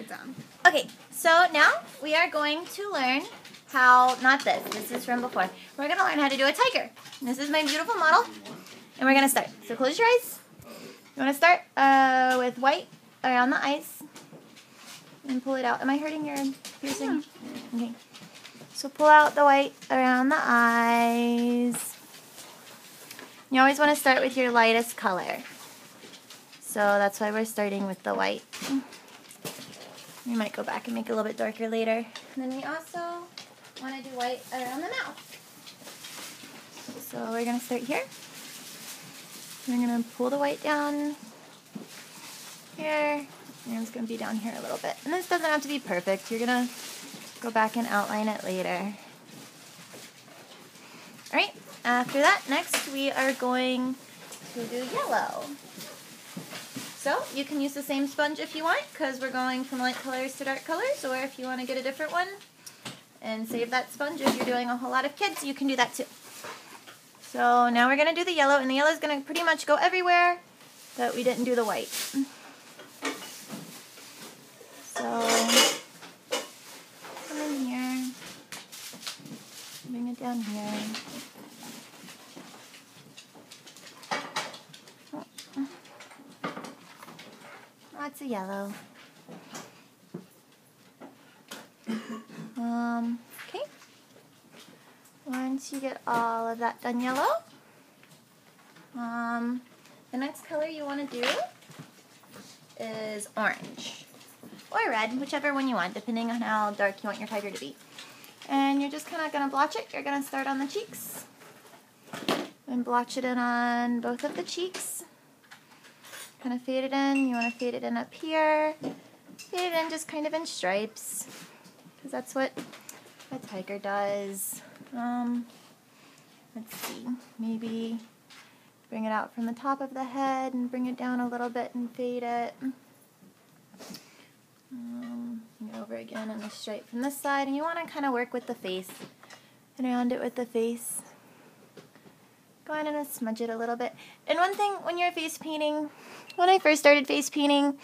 Good job. Okay, so now we are going to learn how, not this, this is from before. We're going to learn how to do a tiger. This is my beautiful model, and we're going to start. So close your eyes. You want to start with white around the eyes, and pull it out. Am I hurting your piercing? Yeah. Okay. So pull out the white around the eyes. You always want to start with your lightest color. So that's why we're starting with the white. We might go back and make it a little bit darker later. And then we also want to do white around the mouth. So we're going to start here. We're going to pull the white down here. And it's going to be down here a little bit. And this doesn't have to be perfect. You're going to go back and outline it later. Alright, after that, next we are going to do yellow. So you can use the same sponge if you want, because we're going from light colors to dark colors, or if you want to get a different one and save that sponge if you're doing a whole lot of kids, you can do that too. So now we're going to do the yellow, and the yellow is going to pretty much go everywhere that we didn't do the white. So come in here, bring it down here. Lots of yellow. Okay. Once you get all of that done yellow, the next color you want to do is orange or red, whichever one you want, depending on how dark you want your tiger to be. And you're just kind of going to blotch it. You're going to start on the cheeks and blotch it in on both of the cheeks. Kind of fade it in. You want to fade it in up here. Fade it in just kind of in stripes, because that's what a tiger does. Let's see. Maybe bring it out from the top of the head and bring it down a little bit and fade it. Over again in the stripe from this side, and you want to kind of work with the face and around it with the face. Go ahead and smudge it a little bit. And one thing when you're face painting, when I first started face painting,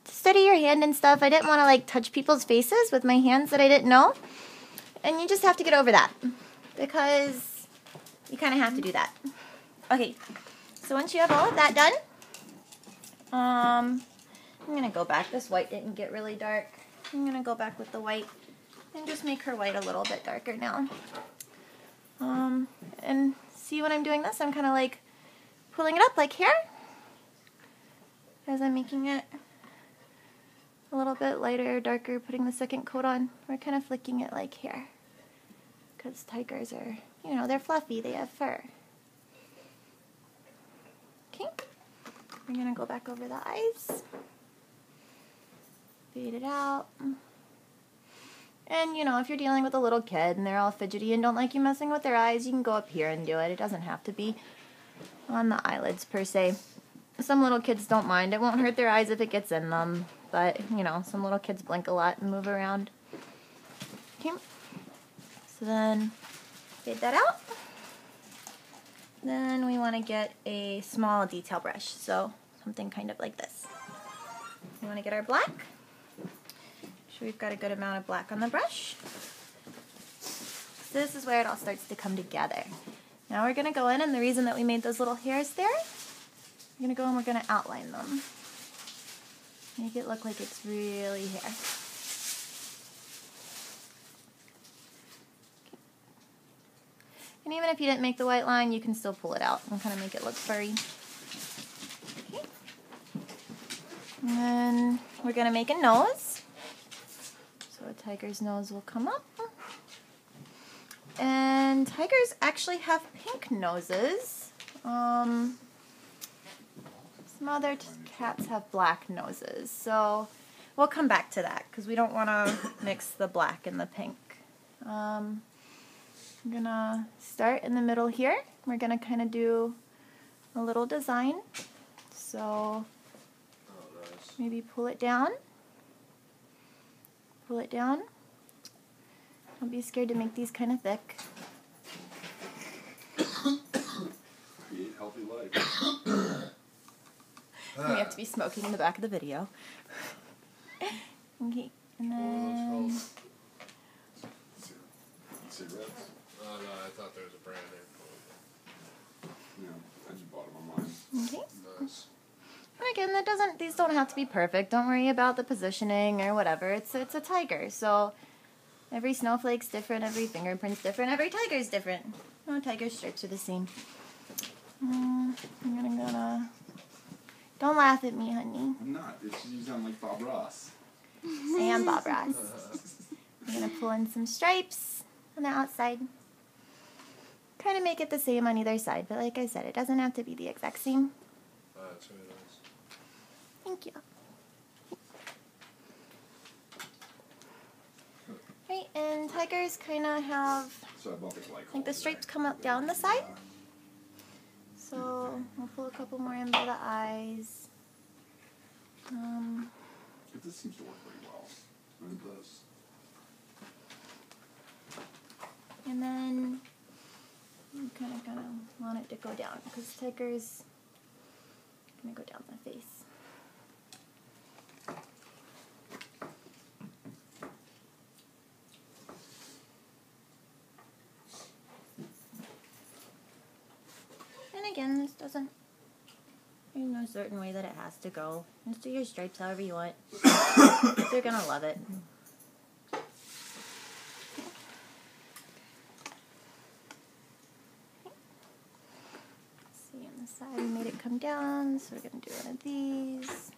to steady your hand and stuff, I didn't want to like touch people's faces with my hands that I didn't know. And you just have to get over that, because you kind of have to do that. Okay, so once you have all of that done, I'm going to go back. This white didn't get really dark. I'm going to go back with the white and just make her white a little bit darker now. And see when I'm doing this, I'm kind of like pulling it up like here as I'm making it a little bit lighter, darker, putting the second coat on. We're kind of flicking it like here, because tigers are, you know, they're fluffy, they have fur. Okay, we're going to go back over the eyes. Fade it out. And, you know, if you're dealing with a little kid and they're all fidgety and don't like you messing with their eyes, you can go up here and do it. It doesn't have to be on the eyelids, per se. Some little kids don't mind. It won't hurt their eyes if it gets in them. But, you know, some little kids blink a lot and move around. Okay. So then, fade that out. Then we want to get a small detail brush. So, something kind of like this. We want to get our black. Sure we've got a good amount of black on the brush. So this is where it all starts to come together. Now we're going to go in, and the reason that we made those little hairs there, we're going to go and we're going to outline them. Make it look like it's really hair. Okay. And even if you didn't make the white line, you can still pull it out and kind of make it look furry. Okay. And then we're going to make a nose. So a tiger's nose will come up. And tigers actually have pink noses. Some other cats have black noses. So we'll come back to that, because we don't want to mix the black and the pink. I'm going to start in the middle here. We're going to kind of do a little design. So maybe pull it down. Pull it down. Don't be scared to make these kind of thick. Create healthy life. We have to be smoking in the back of the video. Okay, and then... Cigarettes? No, I thought there was a brand name. Yeah, I just bought them online. Okay. Nice. And again, these don't have to be perfect. Don't worry about the positioning or whatever. It's a tiger, so every snowflake's different, every fingerprint's different, every tiger's different. No tiger stripes are the same. I'm gonna... Don't laugh at me, honey. I'm not. You sound like Bob Ross. I am Bob Ross. I'm gonna pull in some stripes on the outside. Try to make it the same on either side, but like I said, it doesn't have to be the exact same. That's really nice. Thank you. Right, and tigers kind of have, So I bought the glycol. like the stripes come up down the side. So we'll pull a couple more in by the eyes. But this seems to work pretty well. It does. And then you kind of want it to go down because tigers gonna go down the face. And again, this doesn't, there's no certain way that it has to go. Just do your stripes however you want. They're gonna love it. See on the side, we made it come down, so we're gonna do one of these.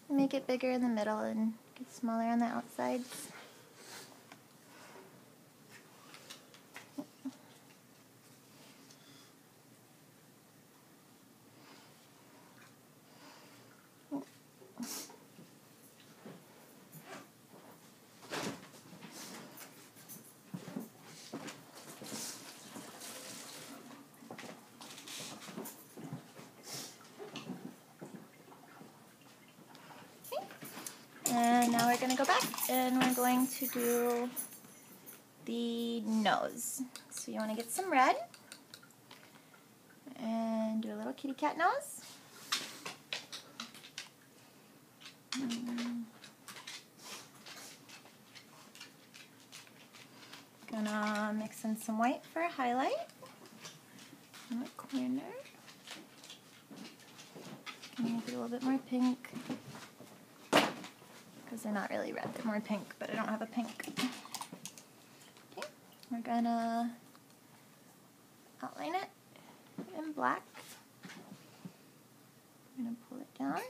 Make it bigger in the middle and get smaller on the outsides. And now we're going to go back and we're going to do the nose. So you want to get some red and do a little kitty cat nose. Gonna mix in some white for a highlight in the corner. Gonna make it a little bit more pink. Because they're not really red, they're more pink, but I don't have a pink. Okay, we're gonna outline it in black. I'm gonna pull it down,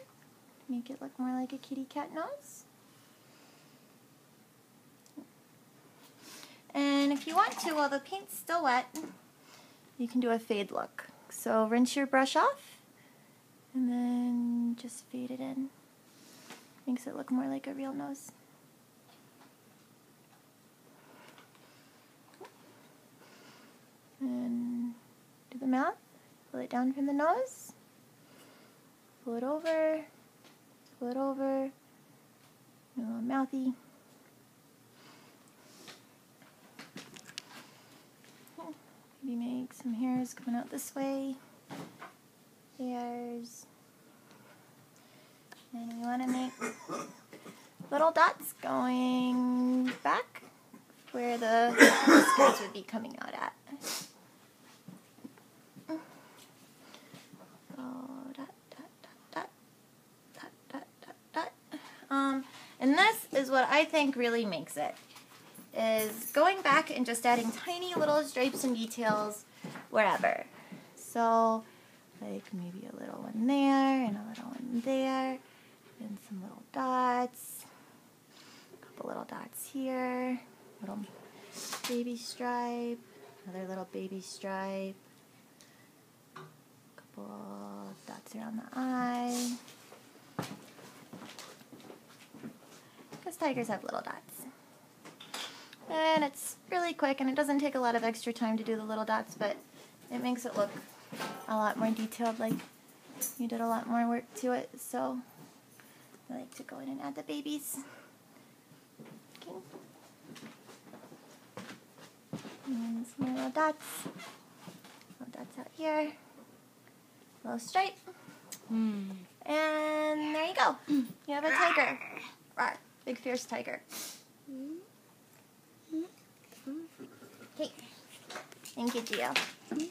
make it look more like a kitty cat nose. And if you want to, while the paint's still wet, you can do a fade look. So rinse your brush off, and then just fade it in. Makes it look more like a real nose. And do the mouth. Pull it down from the nose. Pull it over. Pull it over. A little mouthy. Maybe make some hairs coming out this way. Hairs. And we want to make little dots going back where the whiskers would be coming out at. Oh, dot, dot, dot, dot, dot, dot, dot, dot. And this is what I think really makes it, is going back and just adding tiny little stripes and details wherever. So, like maybe a little one there and a little one there. And some little dots, a couple little dots here, little baby stripe, another little baby stripe, a couple dots around the eye, because tigers have little dots. And it's really quick and it doesn't take a lot of extra time to do the little dots, but it makes it look a lot more detailed, like you did a lot more work to it, so I like to go in and add the babies. Okay. And some more little dots. Little dots out here. Little stripe. And there you go. You have a tiger. Rawr. Big fierce tiger. Okay. Thank you, Gio.